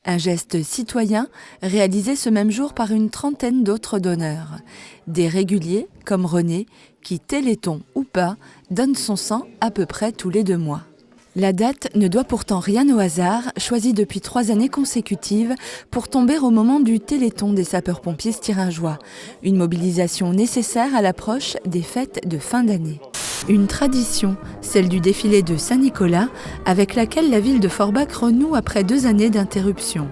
Un geste citoyen réalisé ce même jour par une trentaine d'autres donneurs. Des réguliers, comme René, qui, téléthon ou pas, donne son sang à peu près tous les 2 mois. La date ne doit pourtant rien au hasard, choisie depuis 3 années consécutives pour tomber au moment du Téléthon des sapeurs-pompiers stiringeois. Une mobilisation nécessaire à l'approche des fêtes de fin d'année. Une tradition, celle du défilé de Saint-Nicolas, avec laquelle la ville de Forbach renoue après 2 années d'interruption.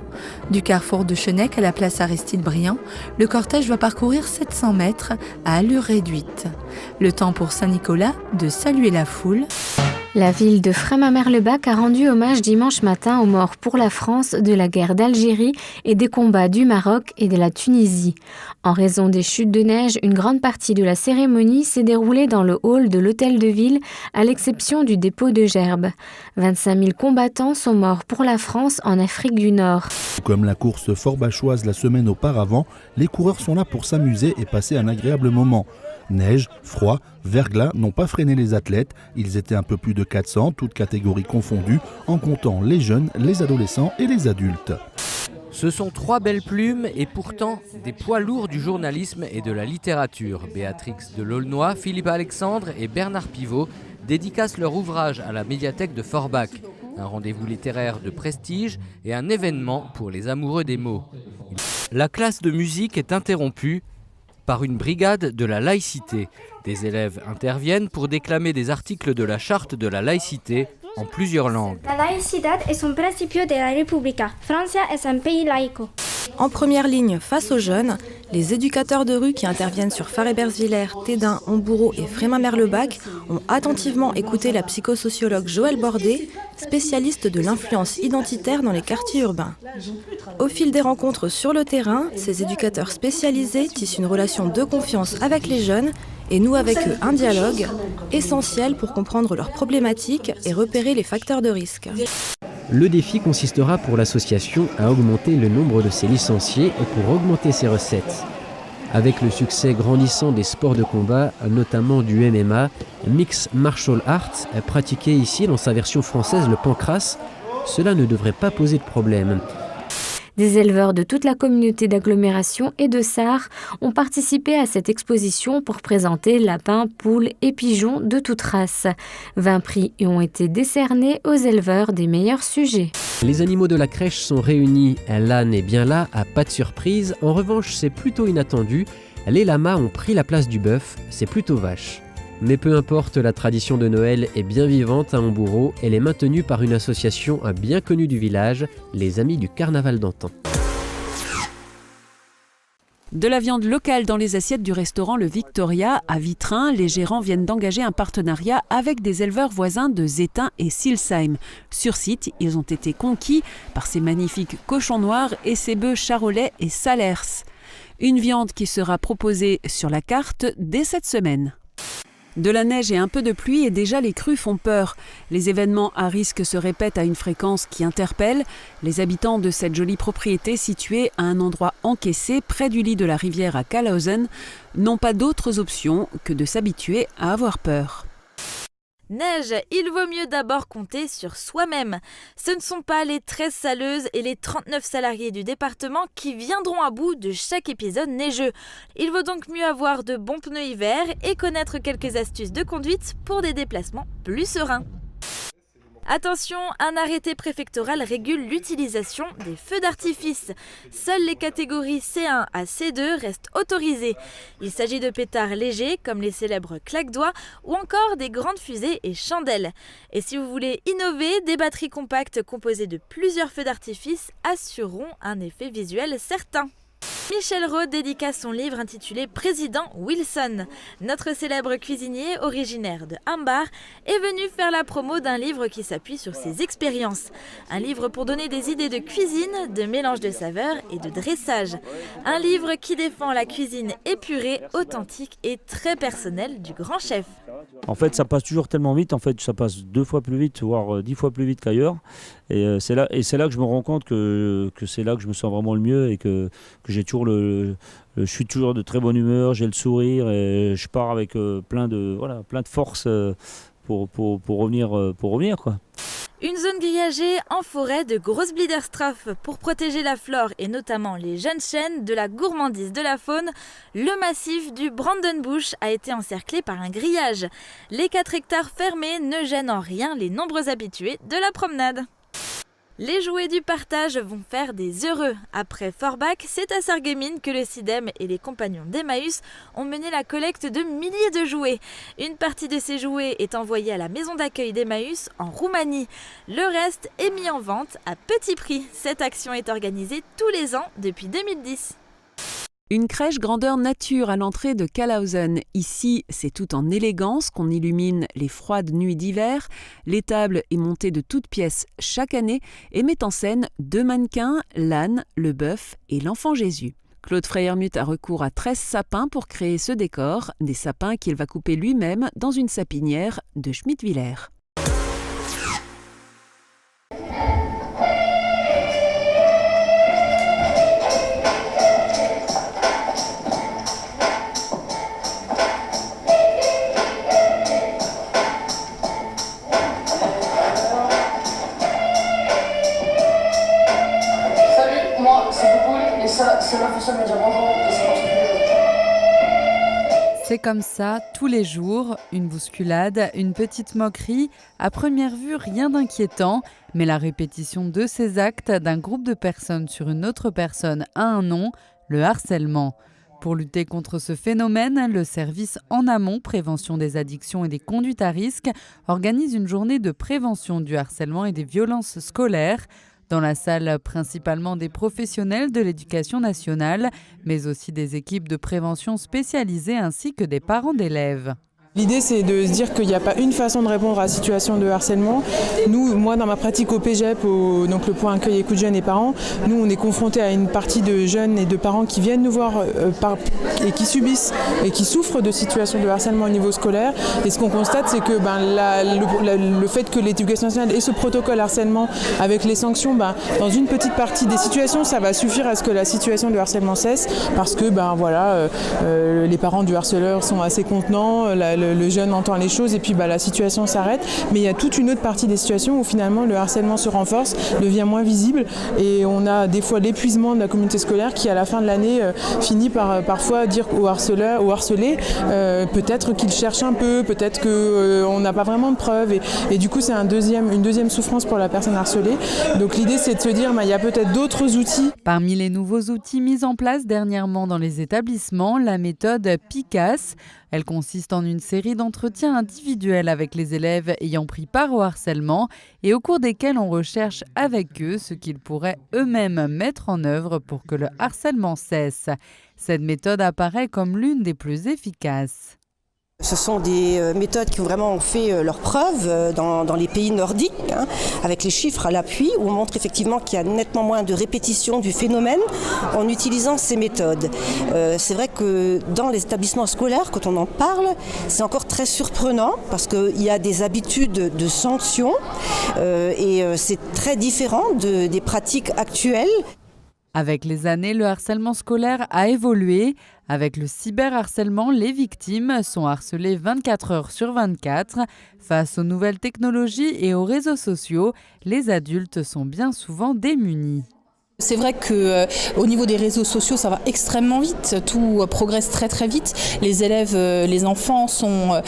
Du carrefour de Chenec à la place Aristide-Briand, le cortège va parcourir 700 mètres à allure réduite. Le temps pour Saint-Nicolas de saluer la foule. La ville de Frémin-Merlebach a rendu hommage dimanche matin aux morts pour la France de la guerre d'Algérie et des combats du Maroc et de la Tunisie. En raison des chutes de neige, une grande partie de la cérémonie s'est déroulée dans le hall de l'hôtel de ville, à l'exception du dépôt de gerbes. 25 000 combattants sont morts pour la France en Afrique du Nord. Comme la course forbachoise la semaine auparavant, les coureurs sont là pour s'amuser et passer un agréable moment. Neige, froid, verglas n'ont pas freiné les athlètes. Ils étaient un peu plus de 400, toutes catégories confondues, en comptant les jeunes, les adolescents et les adultes. Ce sont 3 belles plumes et pourtant des poids lourds du journalisme et de la littérature. Béatrix de Laulnoy, Philippe Alexandre et Bernard Pivot dédicacent leur ouvrage à la médiathèque de Forbach. Un rendez-vous littéraire de prestige et un événement pour les amoureux des mots. La classe de musique est interrompue par une brigade de la laïcité. Des élèves interviennent pour déclamer des articles de la charte de la laïcité en plusieurs langues. La laïcidad es un principio de la República. Francia es un pays laico. En première ligne, face aux jeunes, les éducateurs de rue qui interviennent sur Farébersviller, Tédin, Homboureau et Frémin-Merlebach ont attentivement écouté la psychosociologue Joëlle Bordet, spécialiste de l'influence identitaire dans les quartiers urbains. Au fil des rencontres sur le terrain, ces éducateurs spécialisés tissent une relation de confiance avec les jeunes et nouent avec eux un dialogue essentiel pour comprendre leurs problématiques et repérer les facteurs de risque. Le défi consistera pour l'association à augmenter le nombre de ses licenciés et pour augmenter ses recettes. Avec le succès grandissant des sports de combat, notamment du MMA, Mixed Martial Arts, pratiqué ici dans sa version française le pancrace, cela ne devrait pas poser de problème. Des éleveurs de toute la communauté d'agglomération et de Sarre ont participé à cette exposition pour présenter lapins, poules et pigeons de toute race. 20 prix y ont été décernés aux éleveurs des meilleurs sujets. Les animaux de la crèche sont réunis. L'âne est bien là, à pas de surprise. En revanche, c'est plutôt inattendu. Les lamas ont pris la place du bœuf, c'est plutôt vache. Mais peu importe, la tradition de Noël est bien vivante à Homboureau. Elle est maintenue par une association bien connue du village, les Amis du Carnaval d'antan. De la viande locale dans les assiettes du restaurant Le Victoria à Vitrain, les gérants viennent d'engager un partenariat avec des éleveurs voisins de Zétain et Silsheim. Sur site, ils ont été conquis par ces magnifiques cochons noirs et ces bœufs charolais et salers. Une viande qui sera proposée sur la carte dès cette semaine. De la neige et un peu de pluie et déjà les crues font peur. Les événements à risque se répètent à une fréquence qui interpelle. Les habitants de cette jolie propriété située à un endroit encaissé près du lit de la rivière à Kalhausen n'ont pas d'autres options que de s'habituer à avoir peur. Neige, il vaut mieux d'abord compter sur soi-même. Ce ne sont pas les 13 saleuses et les 39 salariés du département qui viendront à bout de chaque épisode neigeux. Il vaut donc mieux avoir de bons pneus hiver et connaître quelques astuces de conduite pour des déplacements plus sereins. Attention, un arrêté préfectoral régule l'utilisation des feux d'artifice. Seules les catégories C1 à C2 restent autorisées. Il s'agit de pétards légers comme les célèbres claques-doigts ou encore des grandes fusées et chandelles. Et si vous voulez innover, des batteries compactes composées de plusieurs feux d'artifice assureront un effet visuel certain. Michel Rode dédicace son livre intitulé Président Wilson. Notre célèbre cuisinier, originaire de Hambar, est venu faire la promo d'un livre qui s'appuie sur ses expériences. Un livre pour donner des idées de cuisine, de mélange de saveurs et de dressage. Un livre qui défend la cuisine épurée, authentique et très personnelle du grand chef. En fait, ça passe toujours tellement vite. En fait, ça passe 2 fois plus vite, voire 10 fois plus vite qu'ailleurs. Et c'est là que je me rends compte que c'est là que je me sens vraiment le mieux et que j'ai toujours je suis toujours de très bonne humeur, j'ai le sourire et je pars avec plein de force pour revenir quoi. Une zone grillagée en forêt de Großbliederstrafe pour protéger la flore et notamment les jeunes chênes de la gourmandise de la faune. Le massif du Brandenbusch a été encerclé par un grillage. Les 4 hectares fermés ne gênent en rien les nombreux habitués de la promenade. Les jouets du partage vont faire des heureux. Après Forbach, c'est à Sarreguemines que le CIDEM et les compagnons d'Emmaüs ont mené la collecte de milliers de jouets. Une partie de ces jouets est envoyée à la maison d'accueil d'Emmaüs en Roumanie. Le reste est mis en vente à petit prix. Cette action est organisée tous les ans depuis 2010. Une crèche grandeur nature à l'entrée de Kalhausen. Ici, c'est tout en élégance qu'on illumine les froides nuits d'hiver. L'étable est montée de toutes pièces chaque année et met en scène 2 mannequins, l'âne, le bœuf et l'enfant Jésus. Claude Freyermuth a recours à 13 sapins pour créer ce décor, des sapins qu'il va couper lui-même dans une sapinière de Schmittwiller. C'est comme ça, tous les jours, une bousculade, une petite moquerie. À première vue, rien d'inquiétant, mais la répétition de ces actes d'un groupe de personnes sur une autre personne a un nom, le harcèlement. Pour lutter contre ce phénomène, le service en amont, prévention des addictions et des conduites à risque, organise une journée de prévention du harcèlement et des violences scolaires. Dans la salle, principalement des professionnels de l'éducation nationale, mais aussi des équipes de prévention spécialisées ainsi que des parents d'élèves. L'idée, c'est de se dire qu'il n'y a pas une façon de répondre à la situation de harcèlement. Moi, dans ma pratique au PGEP, donc le point accueil écoute jeunes et parents, nous, on est confrontés à une partie de jeunes et de parents qui viennent nous voir et qui subissent et qui souffrent de situations de harcèlement au niveau scolaire. Et ce qu'on constate, c'est que le fait que l'éducation nationale ait ce protocole harcèlement avec les sanctions, dans une petite partie des situations, ça va suffire à ce que la situation de harcèlement cesse parce que les parents du harceleur sont assez contenants. Le jeune entend les choses et puis la situation s'arrête. Mais il y a toute une autre partie des situations où finalement le harcèlement se renforce, devient moins visible et on a des fois l'épuisement de la communauté scolaire qui à la fin de l'année finit par parfois dire au harceleur, au harcelé, peut-être qu'il cherche un peu, peut-être qu'on n'a pas vraiment de preuves et du coup c'est une deuxième souffrance pour la personne harcelée. Donc l'idée c'est de se dire il y a peut-être d'autres outils. Parmi les nouveaux outils mis en place dernièrement dans les établissements, la méthode PICAS. Elle consiste en une série d'entretiens individuels avec les élèves ayant pris part au harcèlement et au cours desquels on recherche avec eux ce qu'ils pourraient eux-mêmes mettre en œuvre pour que le harcèlement cesse. Cette méthode apparaît comme l'une des plus efficaces. Ce sont des méthodes qui ont vraiment fait leur preuve dans les pays nordiques, avec les chiffres à l'appui, où on montre effectivement qu'il y a nettement moins de répétition du phénomène en utilisant ces méthodes. C'est vrai que dans les établissements scolaires, quand on en parle, c'est encore très surprenant parce qu'il y a des habitudes de sanctions et c'est très différent des pratiques actuelles. Avec les années, le harcèlement scolaire a évolué. Avec le cyberharcèlement, les victimes sont harcelées 24 heures sur 24. Face aux nouvelles technologies et aux réseaux sociaux, les adultes sont bien souvent démunis. C'est vrai qu'au niveau des réseaux sociaux, ça va extrêmement vite, tout progresse très très vite. Les élèves, les enfants sont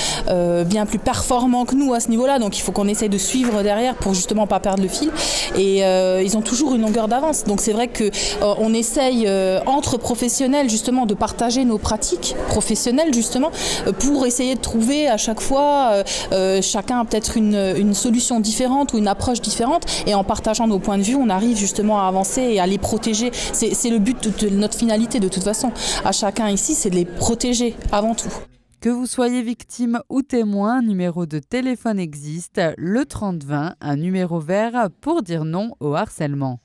bien plus performants que nous à ce niveau-là, donc il faut qu'on essaye de suivre derrière pour justement pas perdre le fil. Et ils ont toujours une longueur d'avance, donc c'est vrai qu'on essaye entre professionnels justement de partager nos pratiques professionnelles justement pour essayer de trouver à chaque fois chacun a peut-être une solution différente ou une approche différente et en partageant nos points de vue, on arrive justement à avancer et à les protéger. C'est le but de notre finalité de toute façon. À chacun ici, c'est de les protéger avant tout. Que vous soyez victime ou témoin, un numéro de téléphone existe, le 3020, un numéro vert pour dire non au harcèlement.